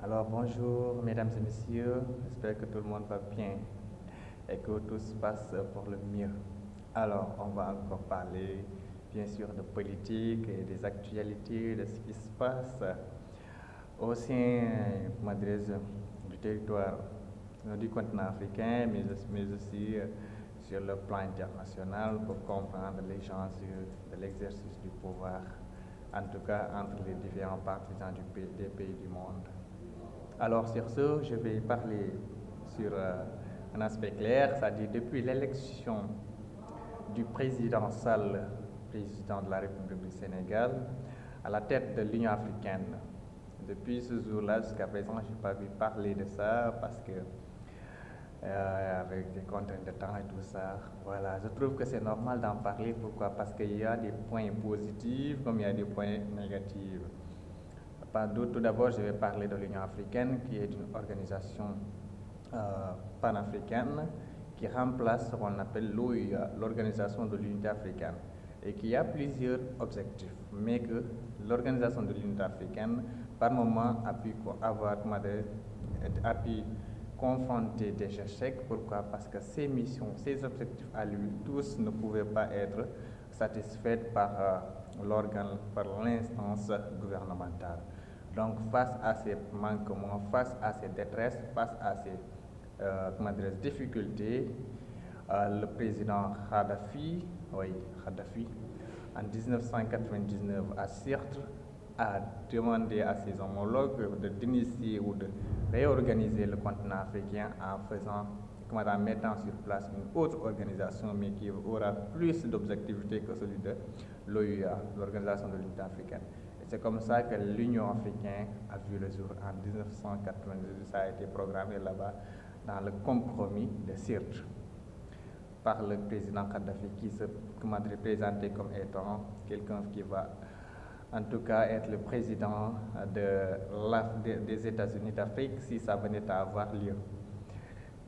Alors bonjour mesdames et messieurs, j'espère que tout le monde va bien et que tout se passe pour le mieux. Alors on va encore parler bien sûr de politique et des actualités, de ce qui se passe au sein du territoire du continent africain, mais aussi sur le plan international pour comprendre les enjeux de l'exercice du pouvoir, en tout cas entre les différents partisans des pays du monde. Alors sur ce, je vais parler sur un aspect clair, c'est-à-dire depuis l'élection du président Sall, président de la République du Sénégal, à la tête de l'Union africaine. Depuis ce jour-là jusqu'à présent, je n'ai pas pu parler de ça parce que avec des contraintes de temps et tout ça, voilà, je trouve que c'est normal d'en parler. Pourquoi? Parce qu'il y a des points positifs comme il y a des points négatifs. Tout d'abord, je vais parler de l'Union africaine, qui est une organisation panafricaine qui remplace ce qu'on appelle l'OUA, l'Organisation de l'Unité africaine, et qui a plusieurs objectifs, mais que l'Organisation de l'Unité africaine, par moment, a pu confronter des échecs. Pourquoi? Parce que ses missions, ses objectifs à lui, tous ne pouvaient pas être satisfaits par l'organe, par l'instance gouvernementale. Donc, face à ces manquements, face à ces détresses, face à ces difficultés, le président Kadhafi, oui, Kadhafi, en 1999 à Sirte, a demandé à ses homologues d'initier ou de réorganiser le continent africain en mettant sur place une autre organisation, mais qui aura plus d'objectivité que celui de l'OUA, l'Organisation de l'Unité africaine. Et c'est comme ça que l'Union africaine a vu le jour en 1998. Ça a été programmé là-bas dans le compromis de Sirte par le président Kadhafi qui se présenté comme étant quelqu'un qui va en tout cas être le président des États-Unis d'Afrique si ça venait à avoir lieu.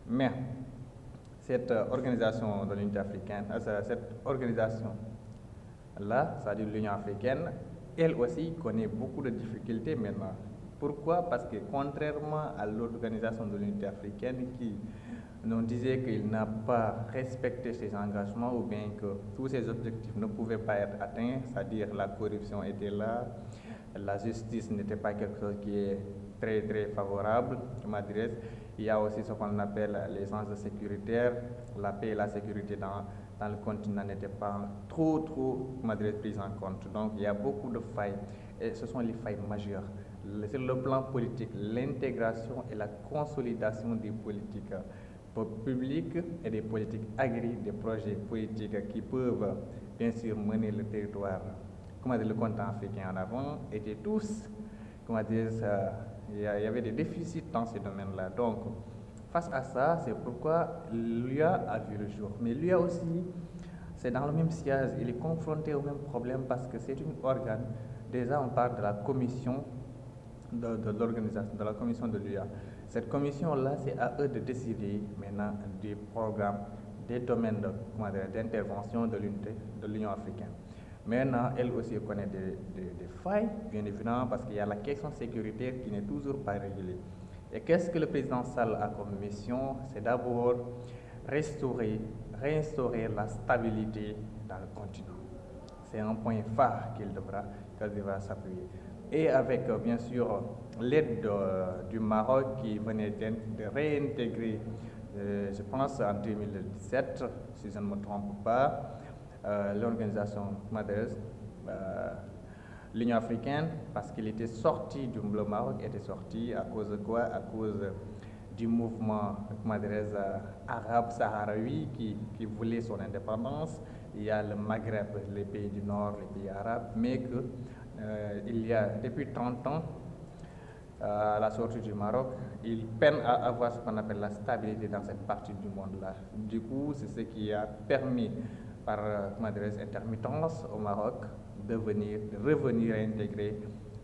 Mais cette organisation de l'unité africaine, cette organisation-là, c'est-à-dire l'Union africaine, elle aussi connaît beaucoup de difficultés maintenant. Pourquoi? Parce que contrairement à l'organisation de l'unité africaine qui nous disait qu'il n'a pas respecté ses engagements ou bien que tous ses objectifs ne pouvaient pas être atteints, c'est-à-dire la corruption était là, la justice n'était pas quelque chose qui est très très favorable, il y a aussi ce qu'on appelle les enjeux sécuritaires, la paix et la sécurité dans le continent n'étaient pas trop prises en compte. Donc il y a beaucoup de failles et ce sont les failles majeures. Sur le plan politique, l'intégration et la consolidation des politiques publics et des politiques agri, des projets politiques qui peuvent bien sûr mener le territoire, le continent africain en avant, étaient tous, il y avait des déficits dans ces domaines-là. Donc, face à ça, c'est pourquoi l'UA a vu le jour. Mais l'UA aussi, c'est dans le même sillage, il est confronté au même problème parce que c'est une organe. Déjà, on parle de la commission de l'organisation, de la commission de l'UA. Cette commission-là, c'est à eux de décider maintenant des programmes, des domaines d'intervention de l'Union africaine. Maintenant, elle aussi connaît des failles, bien évidemment, parce qu'il y a la question sécuritaire qui n'est toujours pas réglée. Et qu'est-ce que le président Sall a comme mission? C'est d'abord réinstaurer la stabilité dans le continent. C'est un point phare qu'elle devra s'appuyer. Et avec, bien sûr, l'aide du Maroc qui venait de réintégrer, je pense en 2017, si je ne me trompe pas, l'organisation Madres, l'Union africaine, parce qu'il était sorti, le Maroc était sorti à cause de quoi? À cause du mouvement arabe saharaoui qui voulait son indépendance. Il y a le Maghreb, les pays du Nord, les pays arabes, mais que il y a depuis 30 ans, à la sortie du Maroc, ils peinent à avoir ce qu'on appelle la stabilité dans cette partie du monde-là. Du coup, c'est ce qui a permis, par intermittence au Maroc, de revenir intégrer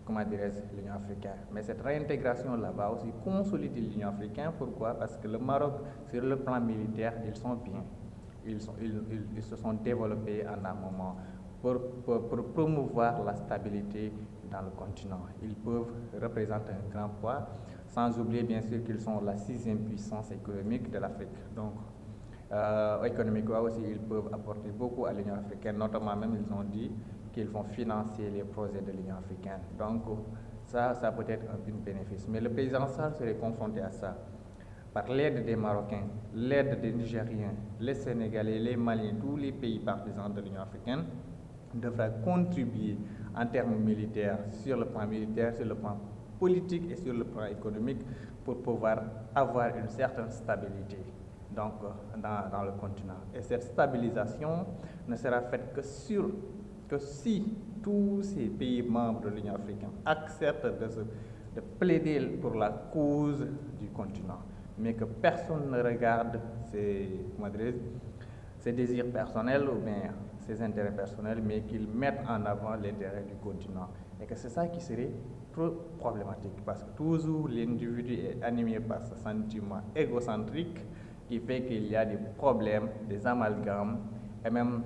l'Union africaine. Mais cette réintégration-là va aussi consolider l'Union africaine. Pourquoi? Parce que le Maroc, sur le plan militaire, ils sont bien. Ils se sont développés en un moment pour promouvoir la stabilité dans le continent. Ils peuvent représenter un grand poids. sans oublier bien sûr qu'ils sont la 6e puissance économique de l'Afrique. Donc, économiquement aussi, ils peuvent apporter beaucoup à l'Union africaine, notamment même ils ont dit qu'ils vont financer les projets de l'Union africaine. Donc, ça peut être un bénéfice. Mais le président Sall serait confronté à ça par l'aide des Marocains, l'aide des Nigériens, les Sénégalais, les Maliens, tous les pays partisans de l'Union africaine devra contribuer en termes militaires, sur le plan politique et sur le plan économique pour pouvoir avoir une certaine stabilité donc, dans le continent. Et cette stabilisation ne sera faite que si tous ces pays membres de l'Union africaine acceptent de plaider pour la cause du continent, mais que personne ne regarde ses désirs personnels ou bien ses intérêts personnels, mais qu'ils mettent en avant l'intérêt du continent. Et que c'est ça qui serait trop problématique, parce que toujours l'individu est animé par ce sentiment égocentrique qui fait qu'il y a des problèmes, des amalgames et même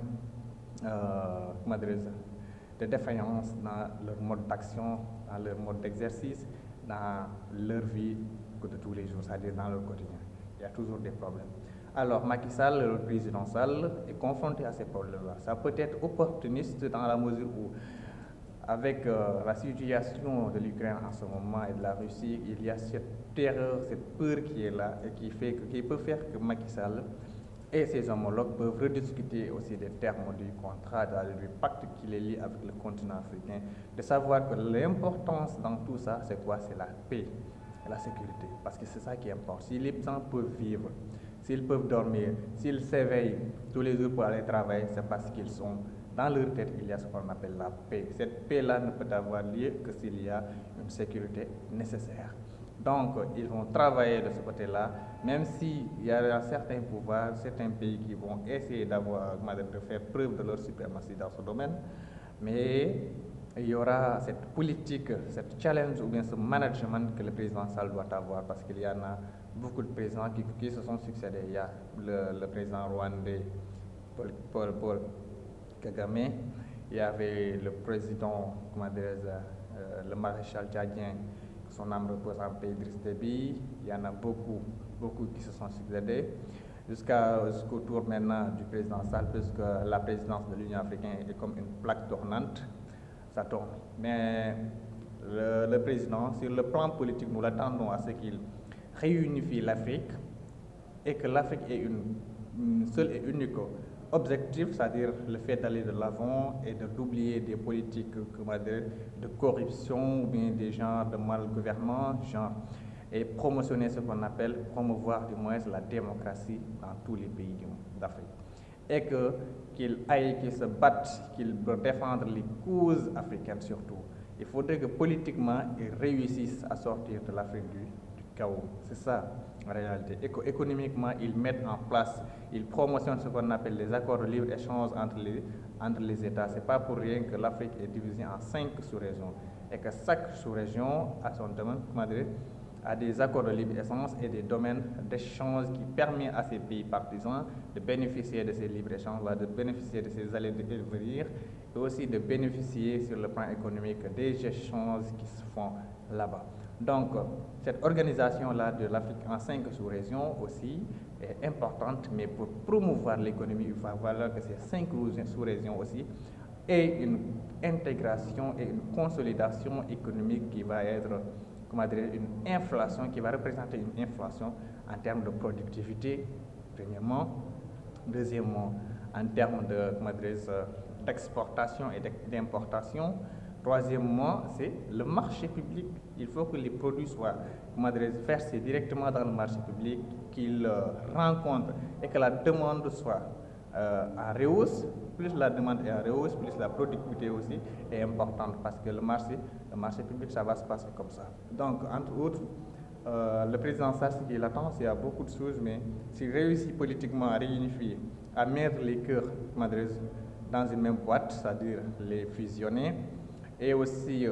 de défaillance dans leur mode d'action, dans leur mode d'exercice, dans leur vie de tous les jours, c'est-à-dire dans leur quotidien. Il y a toujours des problèmes. Alors, Macky Sall, le président Sall, est confronté à ces problèmes-là. Ça peut être opportuniste dans la mesure où, avec la situation de l'Ukraine en ce moment et de la Russie, il y a cette terreur, cette peur qui est là et qui peut faire que Macky Sall et ses homologues peuvent rediscuter aussi des termes du contrat, du pacte qui les lie avec le continent africain, de savoir que l'importance dans tout ça, c'est quoi? C'est la paix et la sécurité, parce que c'est ça qui importe. Si les gens peuvent vivre, s'ils peuvent dormir, s'ils s'éveillent tous les jours pour aller travailler, c'est parce qu'ils sont dans leur tête, il y a ce qu'on appelle la paix. Cette paix-là ne peut avoir lieu que s'il y a une sécurité nécessaire. Donc, ils vont travailler de ce côté-là, même s'il y a certains pouvoirs, certains pays qui vont essayer de faire preuve de leur suprématie dans ce domaine, mais il y aura cette politique, cette challenge ou bien ce management que le président Sall doit avoir, parce qu'il y en a beaucoup de présidents qui se sont succédés. Il y a le président rwandais, Paul Kagame, il y avait le président, le maréchal tchadien, son âme repose en paix, Idriss Déby. Il y en a beaucoup qui se sont succédés, jusqu'au tour maintenant du président Sall, puisque la présidence de l'Union africaine est comme une plaque tournante, ça tourne. Mais le président, sur le plan politique, nous l'attendons à ce qu'il réunifie l'Afrique et que l'Afrique ait une seule et unique objectif, c'est-à-dire le fait d'aller de l'avant et d'oublier des politiques de corruption ou bien des genres de mal-gouvernement, et promotionner ce qu'on appelle, promouvoir du moins la démocratie dans tous les pays d'Afrique. Et qu'ils se battent, qu'ils défendent les causes africaines surtout. Il faudrait que politiquement, ils réussissent à sortir de l'Afrique du chaos. C'est ça, en réalité. Économiquement, ils mettent en place, ils promotionnent ce qu'on appelle les accords de libre-échange entre les États. Ce n'est pas pour rien que l'Afrique est divisée en 5 sous-régions et que chaque sous-région a son domaine, a des accords de libre-échange et des domaines d'échange qui permettent à ces pays partisans de bénéficier de ces libres-échanges, de bénéficier de ces allées et venir, et aussi de bénéficier sur le plan économique des échanges qui se font là-bas. Donc, cette organisation-là de l'Afrique en 5 sous-régions aussi est importante, mais pour promouvoir l'économie, il va falloir que ces 5 sous-régions aussi aient une intégration et une consolidation économique qui va être, une inflation, qui va représenter une inflation en termes de productivité, premièrement. Deuxièmement, en termes d'exportation et d'importation. Troisièmement, c'est le marché public. Il faut que les produits soient versés directement dans le marché public, qu'ils rencontrent et que la demande soit en rehausse. Plus la demande est en rehausse, plus la productivité aussi est importante, parce que le marché public, ça va se passer comme ça. Donc, entre autres, le président Sall, ce qu'il attend, c'est à beaucoup de choses, mais s'il réussit politiquement à réunifier, à mettre les cœurs dans une même boîte, c'est-à-dire les fusionner, et aussi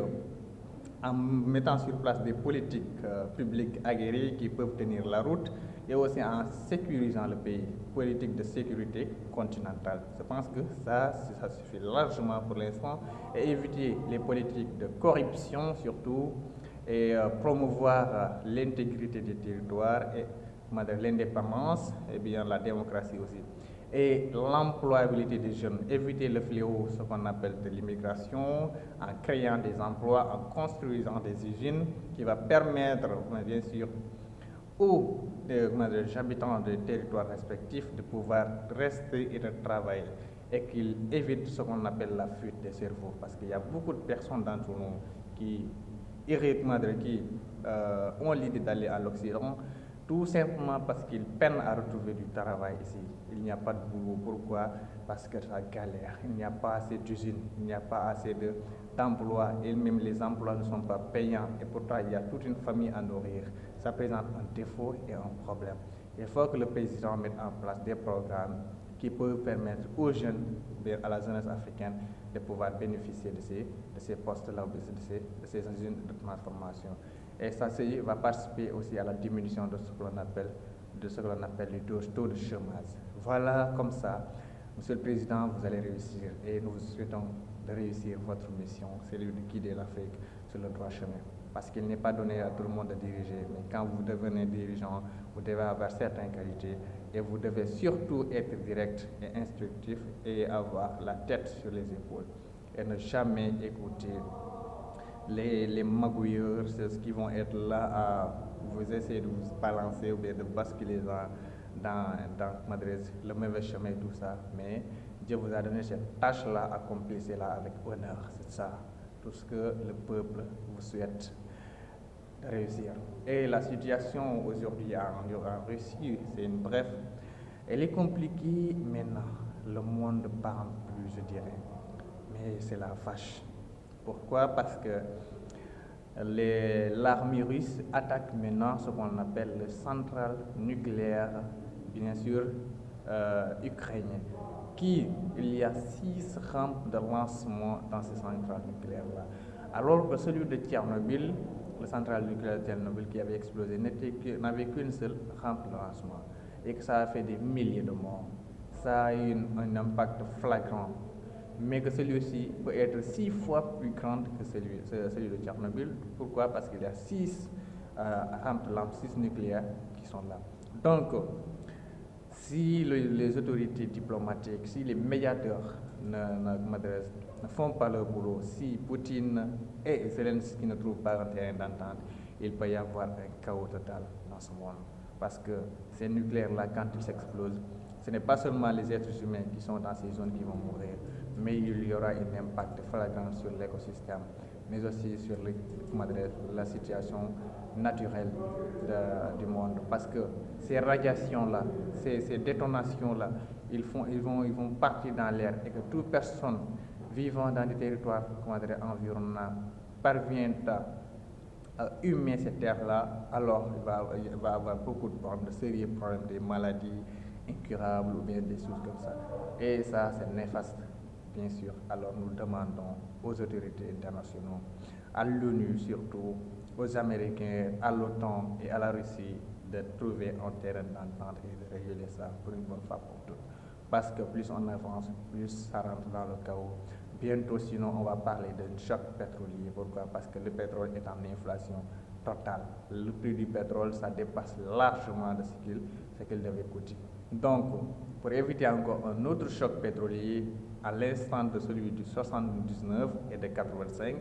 en mettant sur place des politiques publiques aguerries qui peuvent tenir la route, et aussi en sécurisant le pays, politique de sécurité continentale. Je pense que ça suffit largement pour l'instant, et éviter les politiques de corruption surtout, et promouvoir l'intégrité des territoires et l'indépendance et bien la démocratie aussi. Et l'employabilité des jeunes, éviter le fléau, ce qu'on appelle de l'immigration, en créant des emplois, en construisant des usines qui va permettre, bien sûr, aux habitants des territoires respectifs de pouvoir rester et de travailler et qu'ils évitent ce qu'on appelle la fuite des cerveaux. Parce qu'il y a beaucoup de personnes d'entre nous qui, qui ont l'idée d'aller à l'Occident, tout simplement parce qu'ils peinent à retrouver du travail ici. Il n'y a pas de boulot. Pourquoi? Parce que ça galère. Il n'y a pas assez d'usines, il n'y a pas assez d'emplois, et même les emplois ne sont pas payants. Et pourtant, il y a toute une famille à nourrir. Ça présente un défaut et un problème. Il faut que le président mette en place des programmes qui peuvent permettre aux jeunes, à la jeunesse africaine, de pouvoir bénéficier de ces postes-là, de ces usines de transformation. Et ça va participer aussi à la diminution de ce que l'on appelle, les taux de chômage. Voilà, comme ça, Monsieur le Président, vous allez réussir et nous vous souhaitons de réussir votre mission, c'est de guider l'Afrique sur le droit chemin. Parce qu'il n'est pas donné à tout le monde de diriger, mais quand vous devenez dirigeant, vous devez avoir certaines qualités et vous devez surtout être direct et instructif et avoir la tête sur les épaules et ne jamais écouter les magouilleurs, c'est ce qui vont être là à vous essayer de vous balancer ou bien de basculer dans le mauvais chemin et tout ça. Mais Dieu vous a donné cette tâche-là, accomplissez-la avec honneur. C'est ça, tout ce que le peuple vous souhaite de réussir. Et la situation aujourd'hui en Russie, c'est une bref, elle est compliquée maintenant. Le monde ne parle plus, je dirais. Mais c'est la vache. Pourquoi? Parce que l'armée russe attaque maintenant ce qu'on appelle les centrales nucléaires, bien sûr, ukrainiennes. Il y a 6 rampes de lancement dans ces centrales nucléaires-là. Alors que celui de Tchernobyl, la centrale nucléaire de Tchernobyl qui avait explosé, n'avait qu'une seule rampe de lancement et que ça a fait des milliers de morts. Ça a eu un impact flagrant. Mais que celui-ci peut être 6 fois plus grand que celui de Tchernobyl. Pourquoi? Parce qu'il y a 6 rampes de lancement, 6 nucléaires qui sont là. Donc, si les autorités diplomatiques, si les médiateurs ne font pas leur boulot, si Poutine et Zelensky ne trouvent pas un terrain d'entente, il peut y avoir un chaos total dans ce monde. Parce que ces nucléaires-là, quand ils s'explosent, ce n'est pas seulement les êtres humains qui sont dans ces zones qui vont mourir, mais il y aura un impact flagrant sur l'écosystème, mais aussi sur la situation naturelle du monde. Parce que ces radiations-là, ces détonations-là, ils vont partir dans l'air et que toute personne vivant dans des territoires environnants parvient à humer cette terre-là, alors il va avoir beaucoup de problèmes, de sérieux problèmes, des maladies incurables ou bien des choses comme ça. Et ça, c'est néfaste, bien sûr. Alors nous demandons aux autorités internationales, à l'ONU surtout, aux Américains, à l'OTAN et à la Russie de trouver un terrain d'entente et de réguler ça pour une bonne fois pour toutes. Parce que plus on avance, plus ça rentre dans le chaos. Bientôt, sinon, on va parler d'un choc pétrolier. Pourquoi? Parce que le pétrole est en inflation totale. Le prix du pétrole, ça dépasse largement de ce qu'il devait coûter. Donc, pour éviter encore un autre choc pétrolier, à l'instant de celui du 79 et de 85,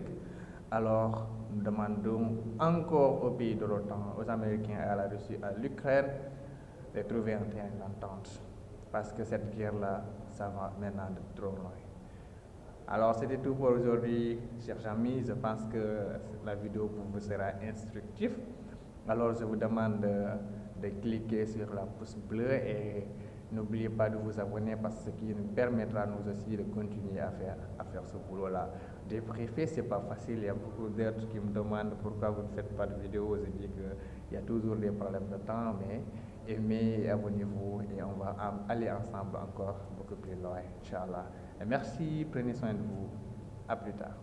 alors nous demandons encore aux pays de l'OTAN, aux Américains, à la Russie, à l'Ukraine, de trouver un terrain d'entente. Parce que cette guerre-là, ça va maintenant de trop loin. Alors c'était tout pour aujourd'hui, chers amis. Je pense que la vidéo pour vous sera instructive. Alors je vous demande de cliquer sur la pouce bleue et n'oubliez pas de vous abonner parce que ce qui nous permettra nous aussi de continuer à faire ce boulot-là. Des préfets, c'est pas facile. Il y a beaucoup d'autres qui me demandent pourquoi vous ne faites pas de vidéos. Je dis qu'il y a toujours des problèmes de temps, mais aimez et abonnez-vous et on va aller ensemble encore beaucoup plus loin, Inch'Allah. Et merci, prenez soin de vous. À plus tard.